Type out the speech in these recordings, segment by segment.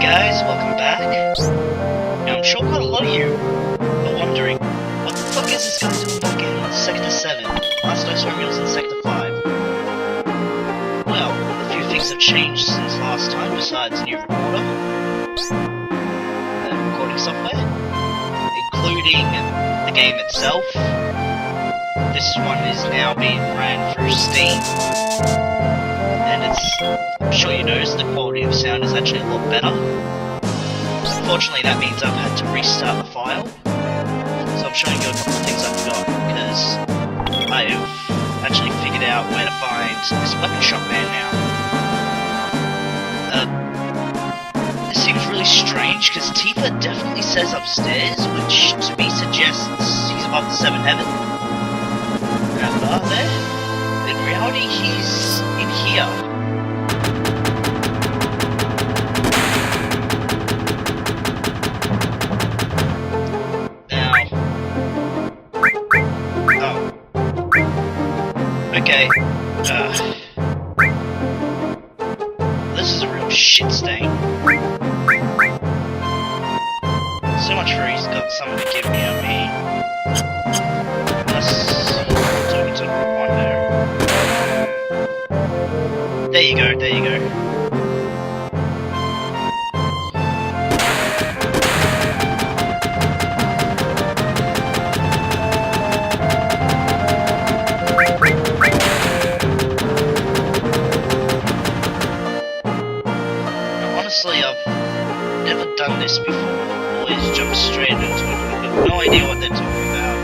Guys, welcome back. Now, I'm sure quite a lot of you are wondering, what the fuck is this guy doing back in Sector 7? Last I saw him, he was in Sector 5. Well, a few things have changed since last time, besides new recorder, recording software, including the game itself. This one is now being ran through Steam, and I'm sure you noticed the quality of sound is actually a lot better. Unfortunately, that means I've had to restart the file, so I'm showing you a couple of things I forgot, because I've actually figured out where to find this weapon shop man now. This seems really strange, because Tifa definitely says upstairs, which to me suggests he's above the 7th heaven. There. In reality, he's in here. Now. Oh. Okay. This is a real shit stain. So much for he's got something to give me on me. To the one there. There you go, there you go. Now, honestly, I've never done this before. Always jump straight into it. I have no idea what they're talking about.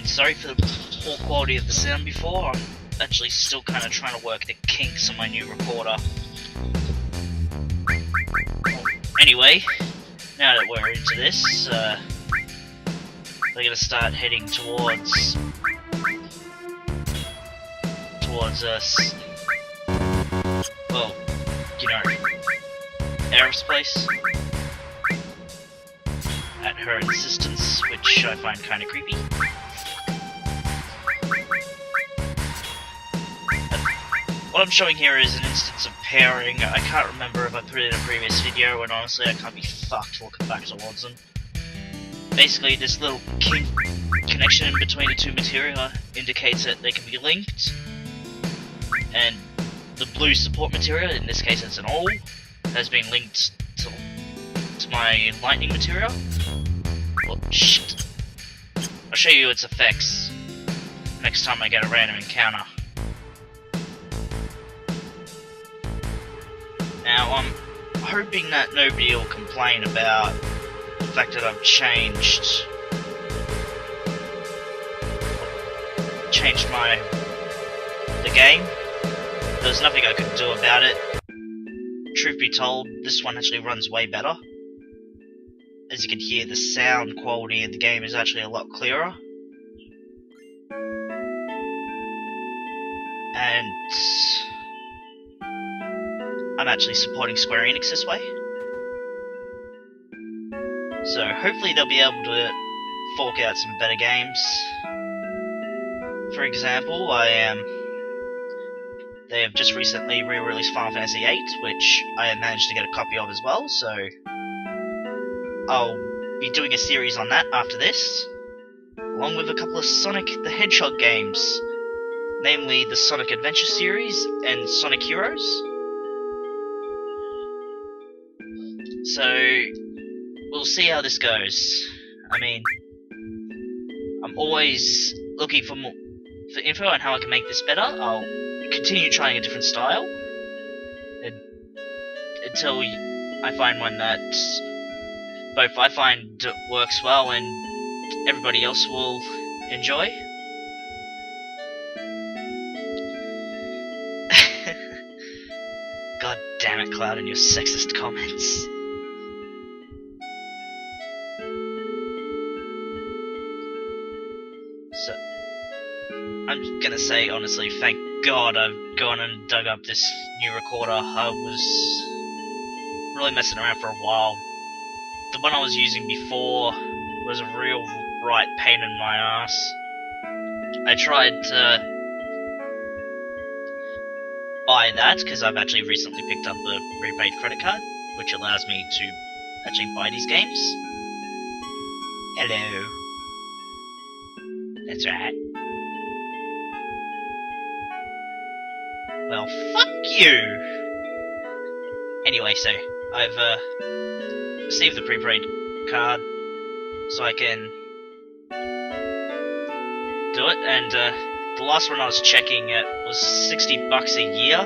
Sorry for the poor quality of the sound before. I'm actually still kind of trying to work the kinks on my new recorder. Anyway, now that we're into this, we're gonna start heading towards us. Well, you know, aerospace. At her insistence, which I find kind of creepy. What I'm showing here is an instance of pairing. I can't remember if I put it in a previous video, and honestly I can't be fucked looking back towards them. Basically, this little connection in between the two materia indicates that they can be linked, and the blue support material, in this case it's an all, has been linked to my lightning material. Oh shit. I'll show you its effects next time I get a random encounter. Now, I'm hoping that nobody will complain about the fact that I've changed the game. There's nothing I could do about it. Truth be told, this one actually runs way better. As you can hear, the sound quality of the game is actually a lot clearer. And I'm actually supporting Square Enix this way. So hopefully they'll be able to fork out some better games. For example, they have just recently re-released Final Fantasy VIII, which I have managed to get a copy of as well, so I'll be doing a series on that after this, along with a couple of Sonic the Hedgehog games, namely the Sonic Adventure series and Sonic Heroes. So, we'll see how this goes. I mean, I'm always looking for info on how I can make this better. I'll continue trying a different style until I find one that both I find works well and everybody else will enjoy. God damn it, Cloud, and your sexist comments. So, I'm gonna say honestly, thank God I've gone and dug up this new recorder. I was really messing around for a while. The one I was using before was a real right pain in my ass. I tried to buy that because I've actually recently picked up a prepaid credit card, which allows me to actually buy these games. Hello. That's right. Well, fuck you! Anyway, so I've received the prepaid card so I can do it, and the last one I was checking it was $60 a year,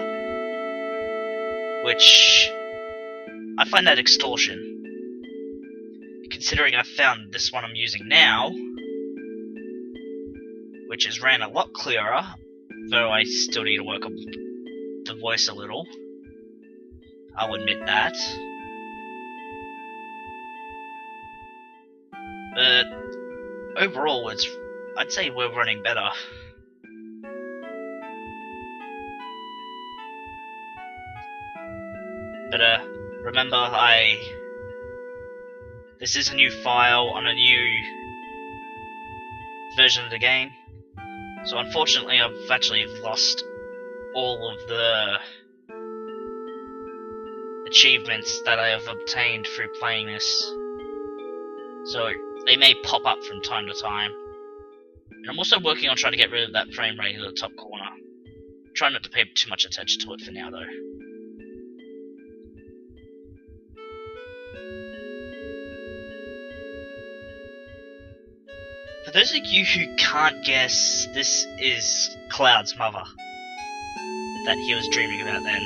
which I find that extortion, considering I found this one I'm using now, which is ran a lot clearer, though I still need to work on the voice a little. I'll admit that. But overall, I'd say we're running better. But remember, this is a new file on a new version of the game. So unfortunately, I've actually lost all of the achievements that I have obtained through playing this. So they may pop up from time to time. And I'm also working on trying to get rid of that frame rate in the top corner. Try not to pay too much attention to it for now, though. For those of you who can't guess, this is Cloud's mother that he was dreaming about then.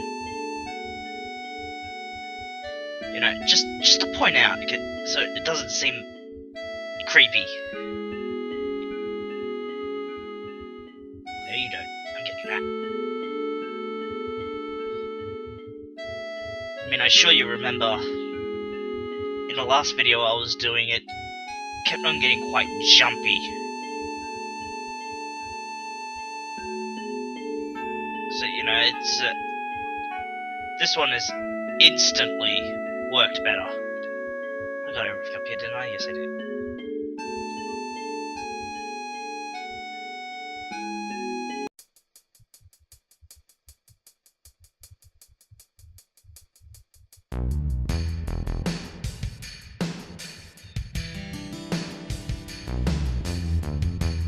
You know, just to point out, so it doesn't seem creepy. No, you don't. I'm getting that. I mean, I'm sure you remember in in the last video I was doing, it kept on getting quite jumpy. So, you know, it's... this one has instantly worked better. I got everything up here, didn't I? Yes, I did.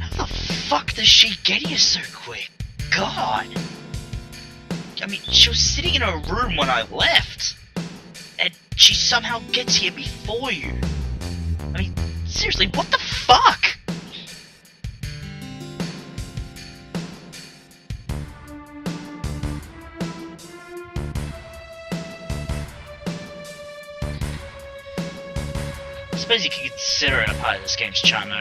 How the fuck does she get here so quick? God! I mean, she was sitting in her room when I left, and she somehow gets here before you. I mean, seriously, what the fuck? I suppose you could consider it a part of this game's charm, though.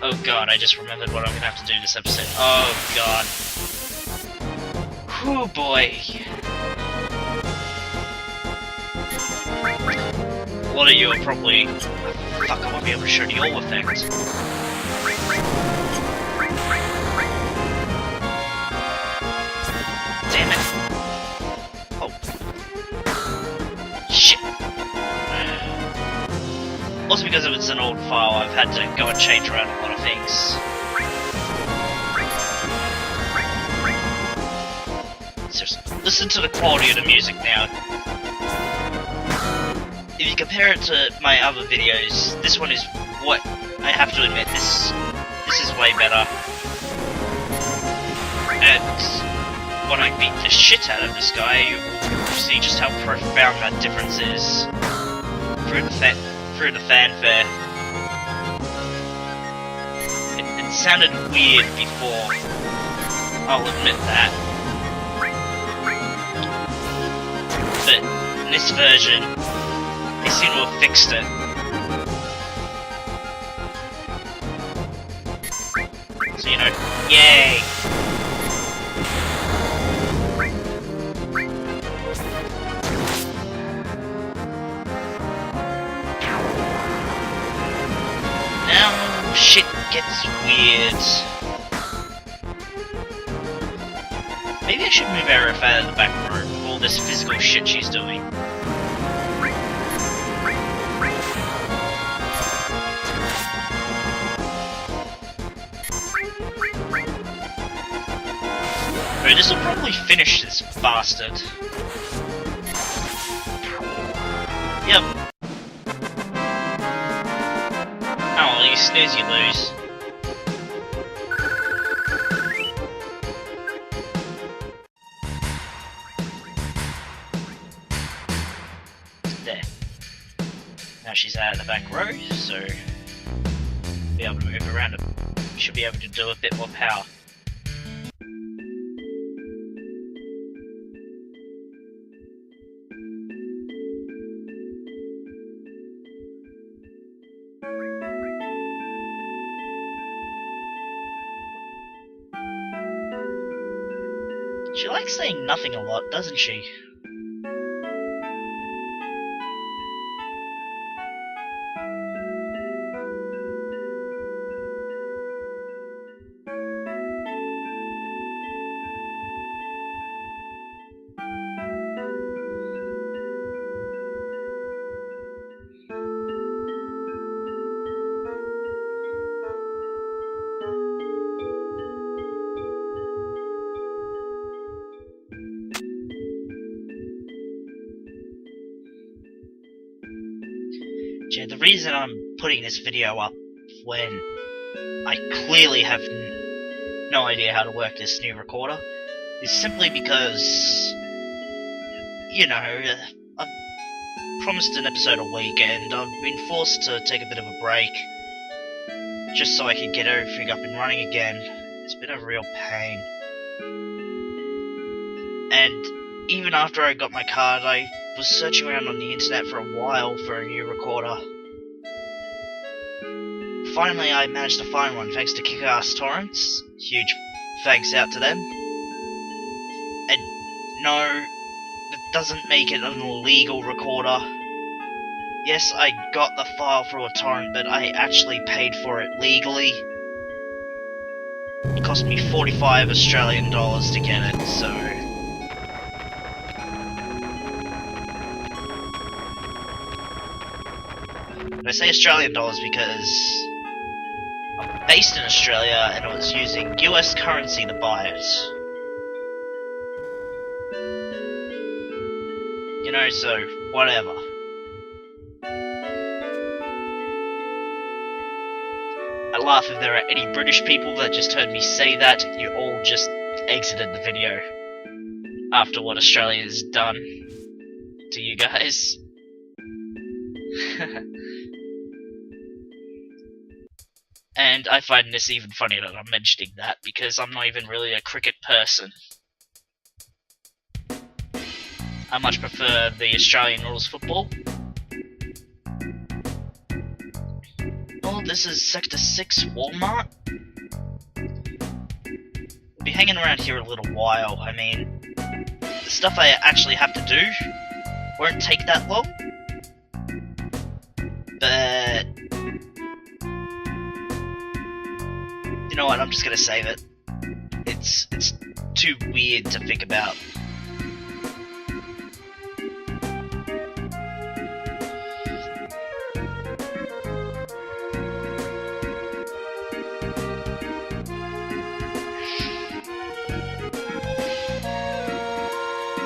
Oh god, I just remembered what I'm gonna have to do this episode. Oh god. Whew, boy. A lot of you are probably... fuck, I won't be able to show the all effect. Damn it. Oh. Shit. Also because it's an old file, I've had to go and change around a lot of things. Seriously, listen to the quality of the music now. If you compare it to my other videos, this one is what... I have to admit, this is way better. And when I beat the shit out of this guy, you will see just how profound that difference is. Through the fanfare. It sounded weird before, I'll admit that. But in this version, they seem to have fixed it. So, you know, yay! Now, shit gets weird. Maybe I should move Aerith out of the back room with all this physical shit she's doing. Alright, this will probably finish this bastard. Yep. Oh, well, you snooze, you lose. There. Now she's out of the back row, so be able to move around. Should be able to do a bit more power. She likes saying nothing a lot, doesn't she? Yeah, the reason I'm putting this video up when I clearly have no idea how to work this new recorder is simply because, you know, I've promised an episode a week and I've been forced to take a bit of a break just so I could get everything up and running again. It's been a real pain. And even after I got my card, I was searching around on the internet for a while for a new recorder. Finally, I managed to find one thanks to Kick-Ass Torrents. Huge thanks out to them. And no, doesn't make it an illegal recorder. Yes, I got the file through a torrent, but I actually paid for it legally. It cost me 45 Australian dollars to get it, so... And I say Australian dollars because I'm based in Australia and I was using US currency to buy it. You know, so whatever. I laugh if there are any British people that just heard me say that. You all just exited the video after what Australia's done to you guys. And I find this even funnier that I'm mentioning that, because I'm not even really a cricket person. I much prefer the Australian rules football. Oh, this is Sector 6 Walmart? We'll be hanging around here a little while. I mean, the stuff I actually have to do won't take that long. But... you know what, I'm just gonna save it. It's too weird to think about.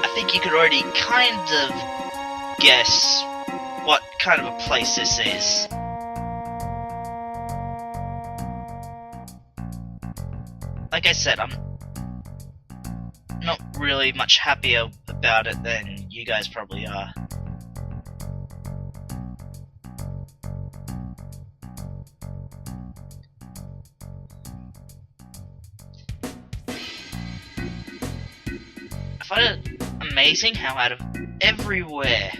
I think you could already kind of guess what kind of a place this is. Like I said, I'm not really much happier about it than you guys probably are. I find it amazing how out of everywhere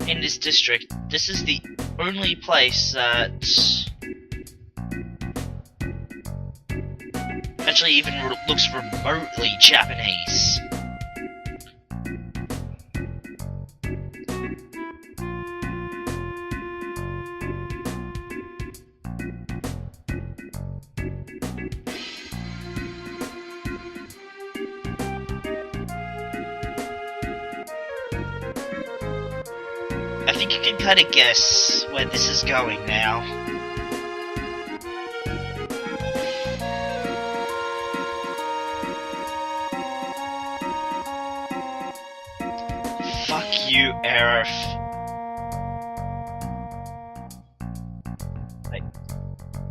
in this district, this is the only place that actually even looks remotely Japanese. I think you can kind of guess where this is going now. Fuck you, Arif. Like,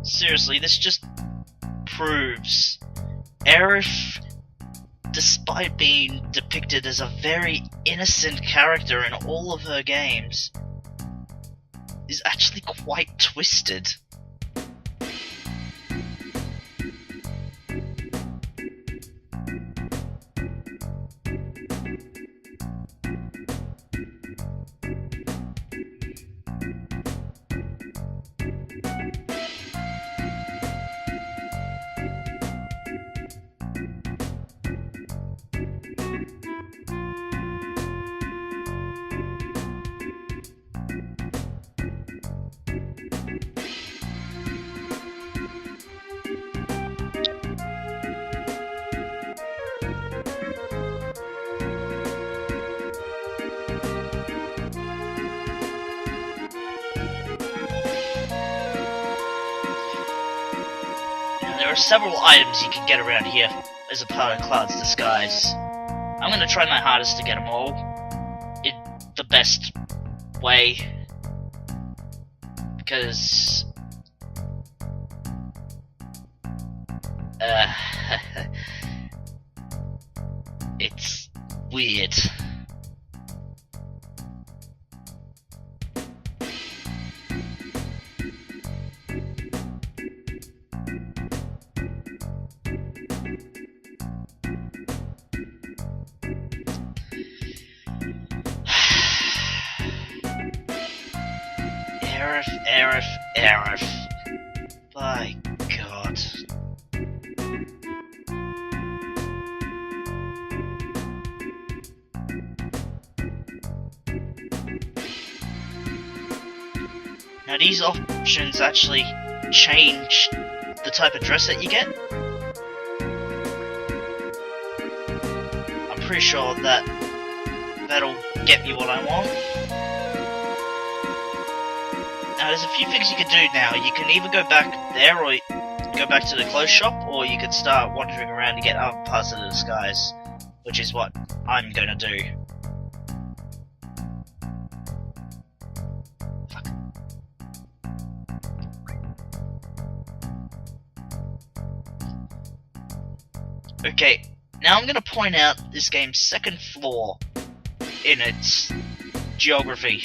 seriously, this just proves Arif, despite being depicted as a very innocent character in all of her games, is actually quite twisted. There are several items you can get around here as a part of Cloud's disguise. I'm gonna try my hardest to get them all in the best way, because it's weird. Arif. By God. Now these options actually change the type of dress that you get. I'm pretty sure that that'll get me what I want. Now there's a few things you can do now. You can either go back there or go back to the clothes shop, or you can start wandering around to get other parts of the disguise, which is what I'm gonna do. Fuck. Okay, now I'm gonna point out this game's second flaw in its geography.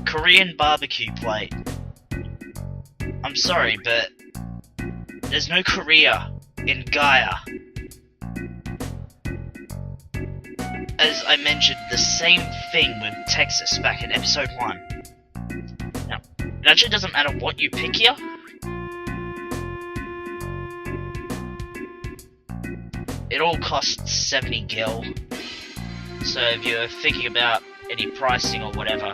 Korean barbecue plate. I'm sorry, but there's no Korea in Gaia. As I mentioned, the same thing with Texas back in episode 1. Now, it actually doesn't matter what you pick here. It all costs 70 gil. So if you're thinking about any pricing or whatever,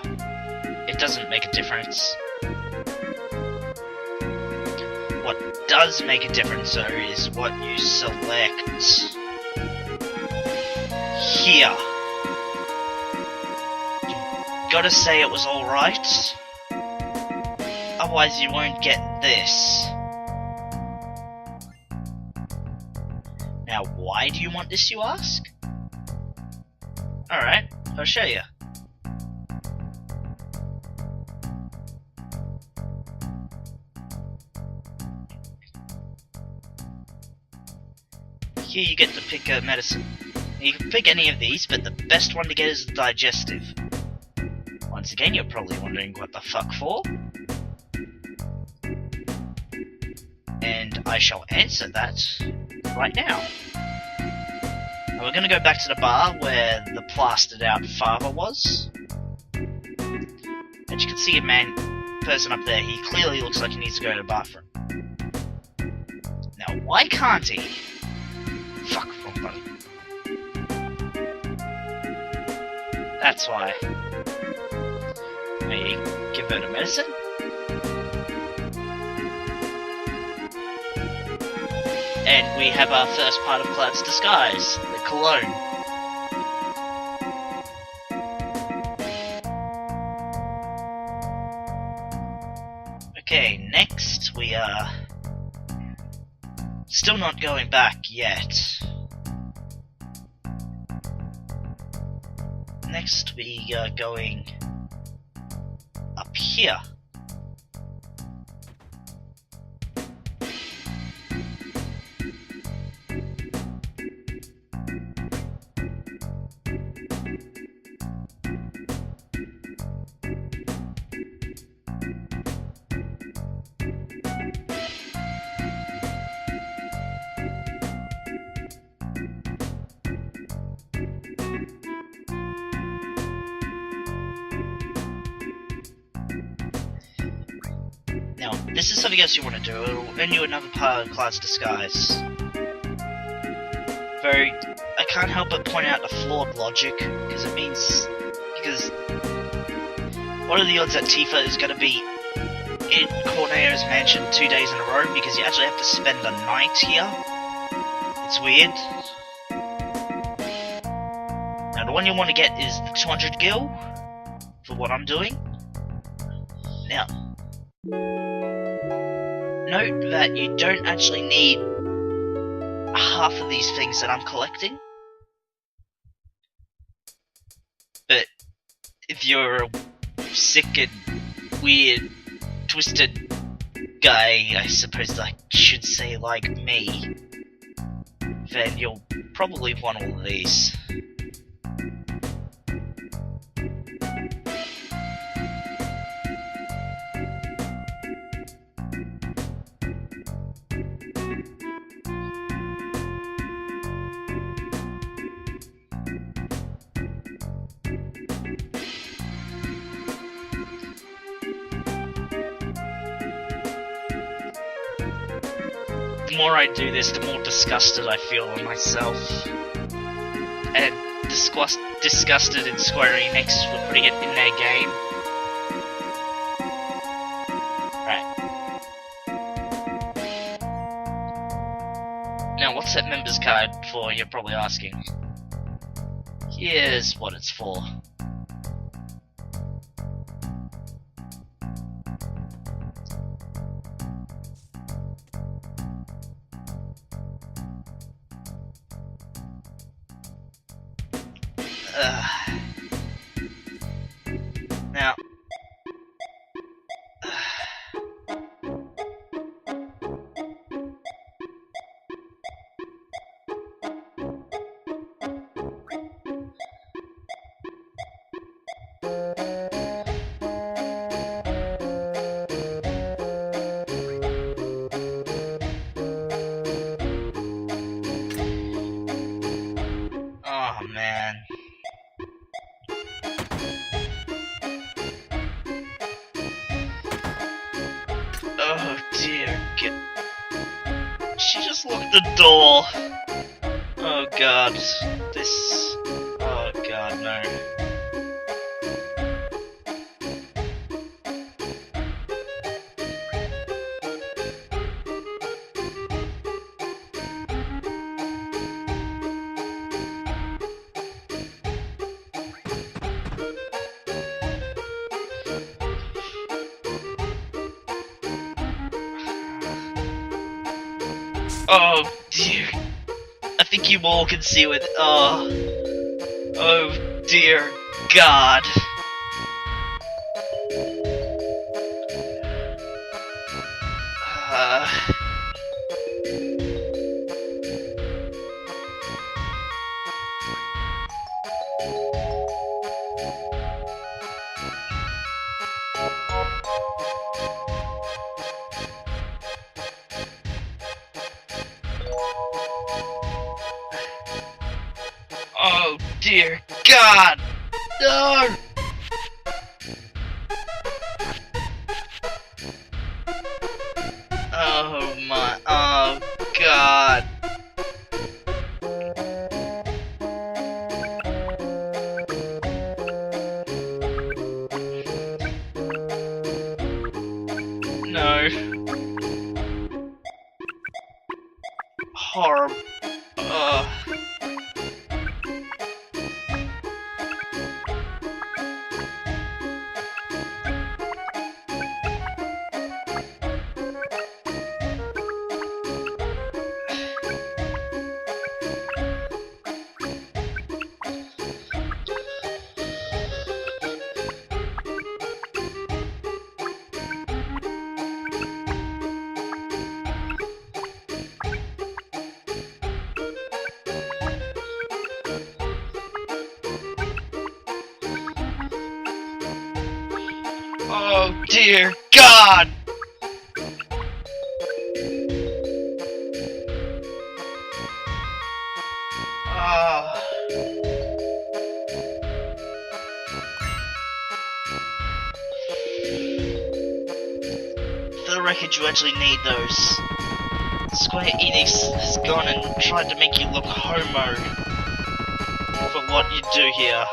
it doesn't make a difference. What does make a difference though is what you select here. You gotta say it was alright, otherwise you won't get this. Now why do you want this, you ask? Alright, I'll show you. Here you get to pick a medicine. You can pick any of these, but the best one to get is the digestive. Once again, you're probably wondering what the fuck for. And I shall answer that right now. Now we're gonna go back to the bar where the plastered out father was. As you can see a person up there, he clearly looks like he needs to go to the bathroom. Now why can't he? Fuck, wrong button. That's why. Maybe give her the medicine? And we have our first part of Cloud's disguise, the cologne. Okay, next we are still not going back yet. Next we are going up here. Now, this is something else you want to do. It'll earn you another part of Cloud's disguise. Though, I can't help but point out the flawed logic, because it means... because... what are the odds that Tifa is going to be in Corneo's mansion 2 days in a row, because you actually have to spend the night here? It's weird. Now, the one you want to get is the 200 gil, for what I'm doing. Now, note that you don't actually need half of these things that I'm collecting. But if you're a sick and weird, twisted guy, I suppose I should say like me, then you'll probably want all of these. The more I do this, the more disgusted I feel with myself. And disgusted in Square Enix for putting it in their game. Now, what's that members card for, you're probably asking. Here's what it's for. Now, oh man. Oh dear. She just locked the door. Oh god. This. Oh god, no. Oh dear. I think you all can see with. Oh dear God. Oh dear God! No! Oh my, oh God. No. Horrible. Oh dear God! For the record, you actually need those. Square Enix has gone and tried to make you look homo for what you do here.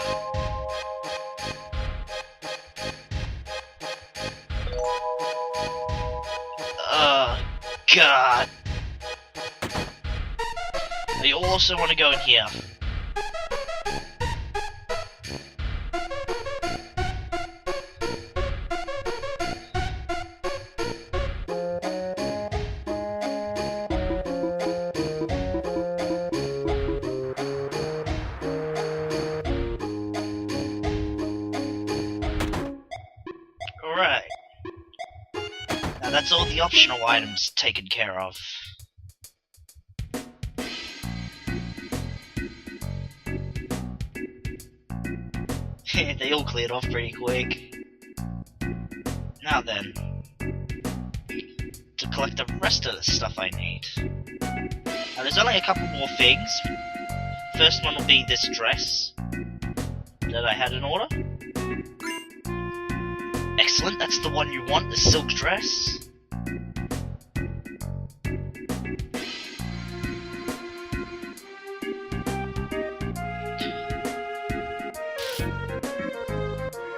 God. You also want to go in here. Alright. Now that's all the optional items taken care of. They all cleared off pretty quick. Now then, to collect the rest of the stuff I need. Now there's only a couple more things. First one will be this dress that I had in order. Excellent, that's the one you want, the silk dress.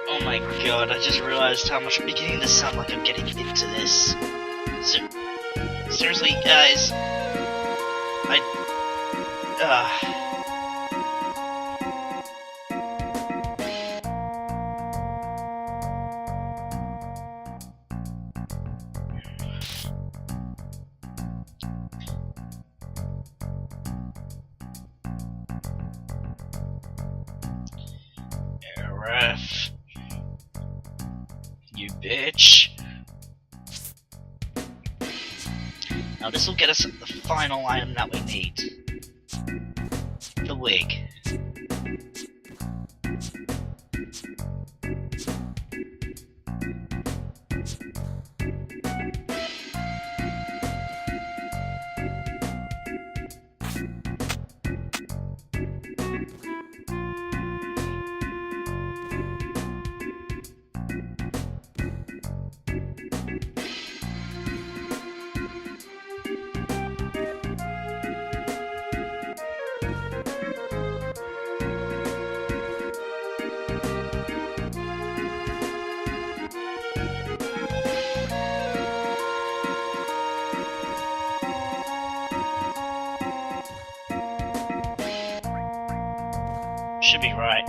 Oh my god, I just realized how much I'm beginning to sound like I'm getting into this. Seriously, guys, Ref, you bitch. Now this will get us the final item that we need. The wig. Should be right.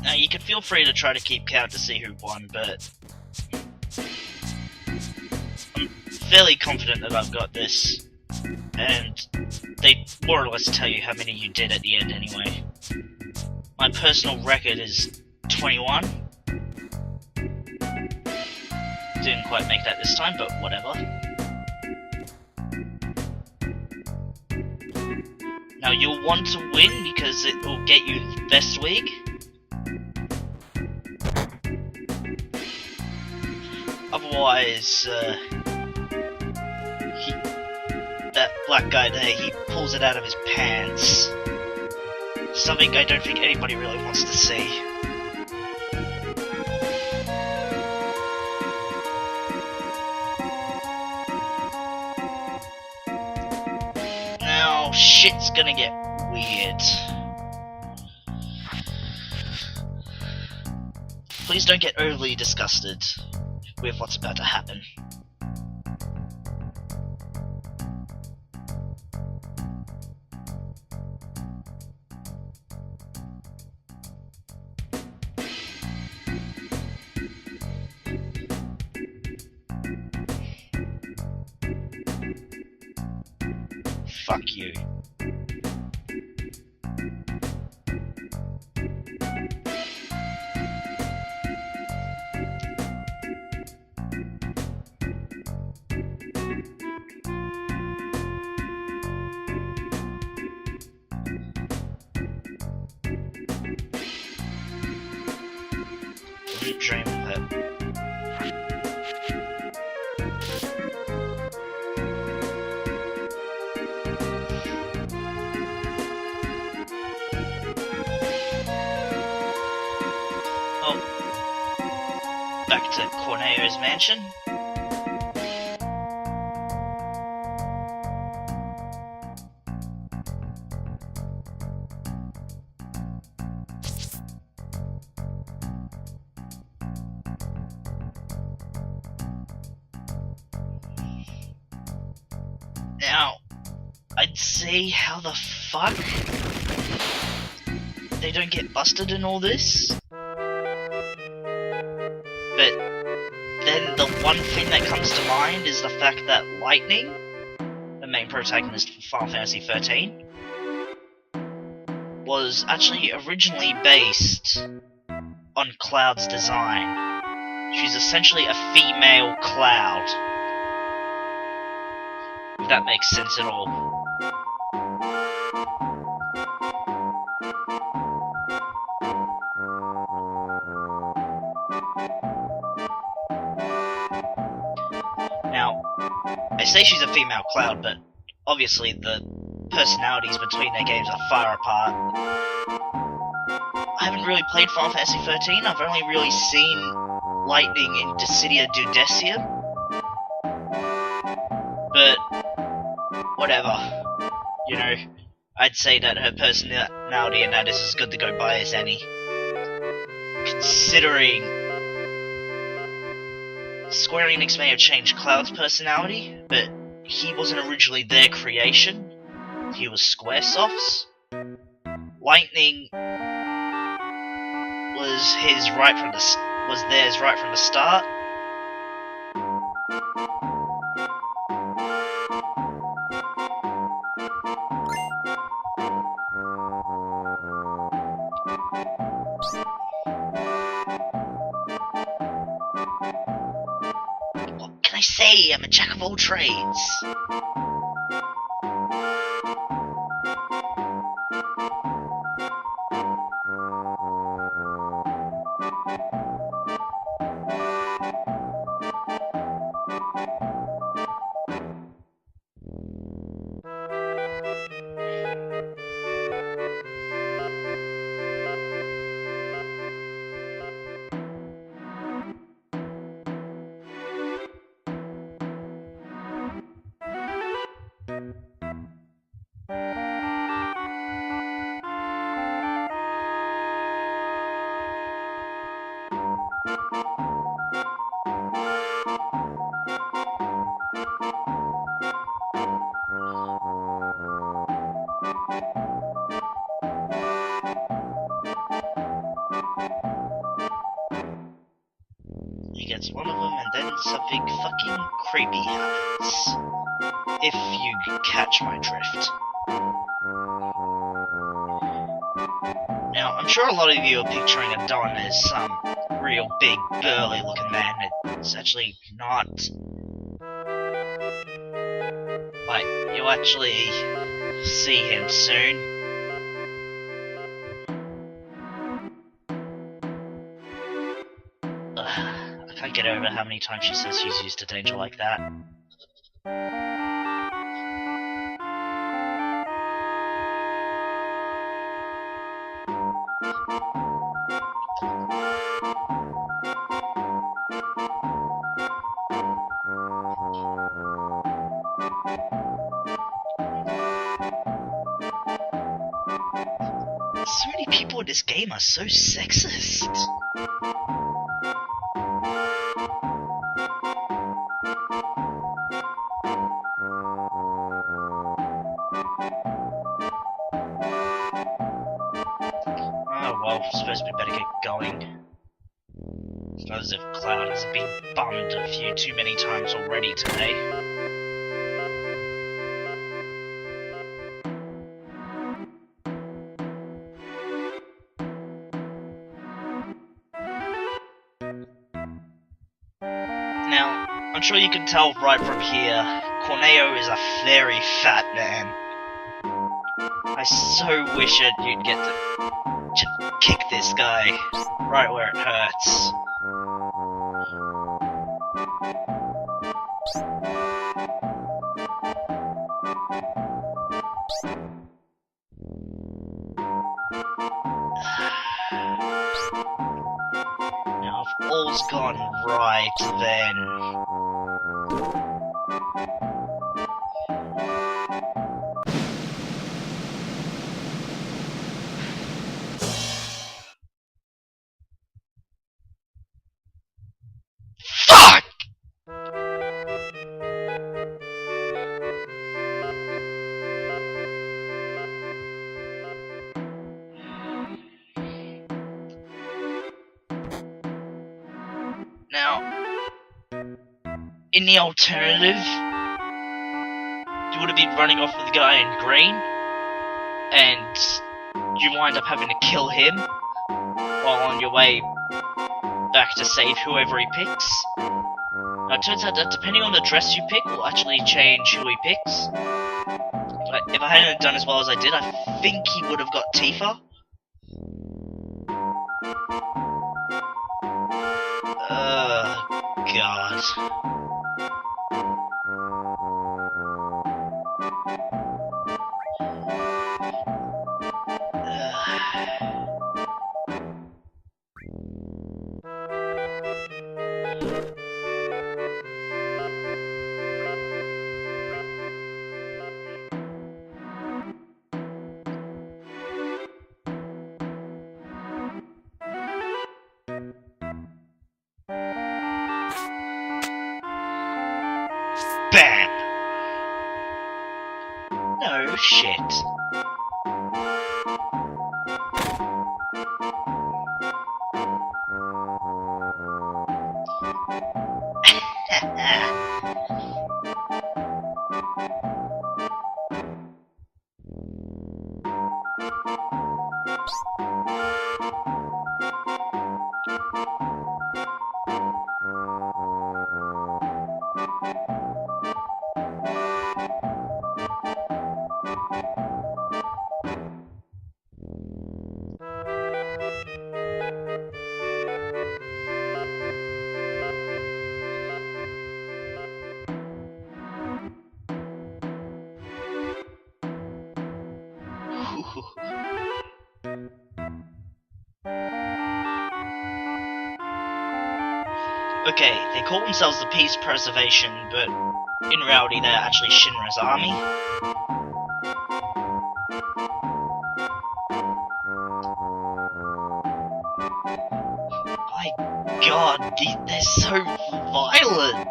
Now you can feel free to try to keep count to see who won, but I'm fairly confident that I've got this, and they more or less tell you how many you did at the end anyway. My personal record is 21. Didn't quite make that this time, but whatever. Now you'll want to win because it will get you the best wig. Otherwise, that black guy there, he pulls it out of his pants. Something I don't think anybody really wants to see. Now, shit's gonna get weird. Please don't get overly disgusted with what's about to happen. Fuck you. Keep dreaming of it. Back to Corneo's mansion. Now, I'd say how the fuck they don't get busted in all this? But then the one thing that comes to mind is the fact that Lightning, the main protagonist for Final Fantasy XIII, was actually originally based on Cloud's design. She's essentially a female Cloud. If that makes sense at all. Now, I say she's a female Cloud, but obviously the personalities between their games are far apart. I haven't really played Final Fantasy XIII, I've only really seen Lightning in Dissidia Duodecium. But, whatever. You know, I'd say that her personality in that is as good to go by as any. Considering Square Enix may have changed Cloud's personality, but he wasn't originally their creation. He was Squaresoft's. Lightning was theirs right from the start. What can I say? I'm a jack of all trades. He gets one of them, and then something fucking creepy happens. If you catch my drift. Now, I'm sure a lot of you are picturing a Don as some real big, burly looking man. It's actually not. But you'll actually see him soon. I can't get over how many times she says she's used to danger like that. So many people in this game are so sexist. Oh well, I suppose we better get going. As if Cloud has been bummed a few too many times already today. Now, I'm sure you can tell right from here, Corneo is a very fat man. I so wish you'd get to kick this guy right where it hurts. Now, if all's gone right, then fuck! Now, in the alternative, you would have been running off with the guy in green, and you wind up having to kill him while on your way back to save whoever he picks. Now, it turns out that depending on the dress you pick will actually change who he picks. But if I hadn't done as well as I did, I think he would have got Tifa. God. BAM! No shit. Okay, they call themselves the Peace Preservation, but in reality they're actually Shinra's army. My god, they're so violent!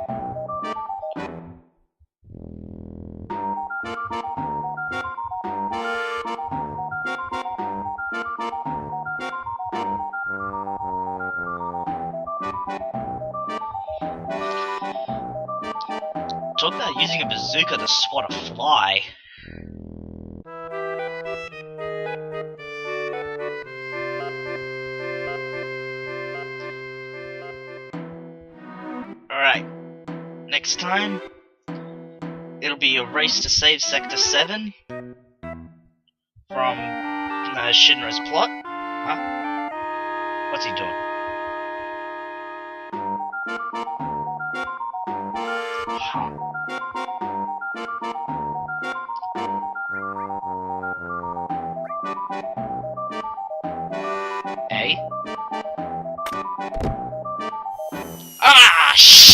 Talk about using a bazooka to swat a fly. Alright, next time, it'll be a race to save Sector 7 from Shinra's plot. Huh? What's he doing? Huh. Ah, shit!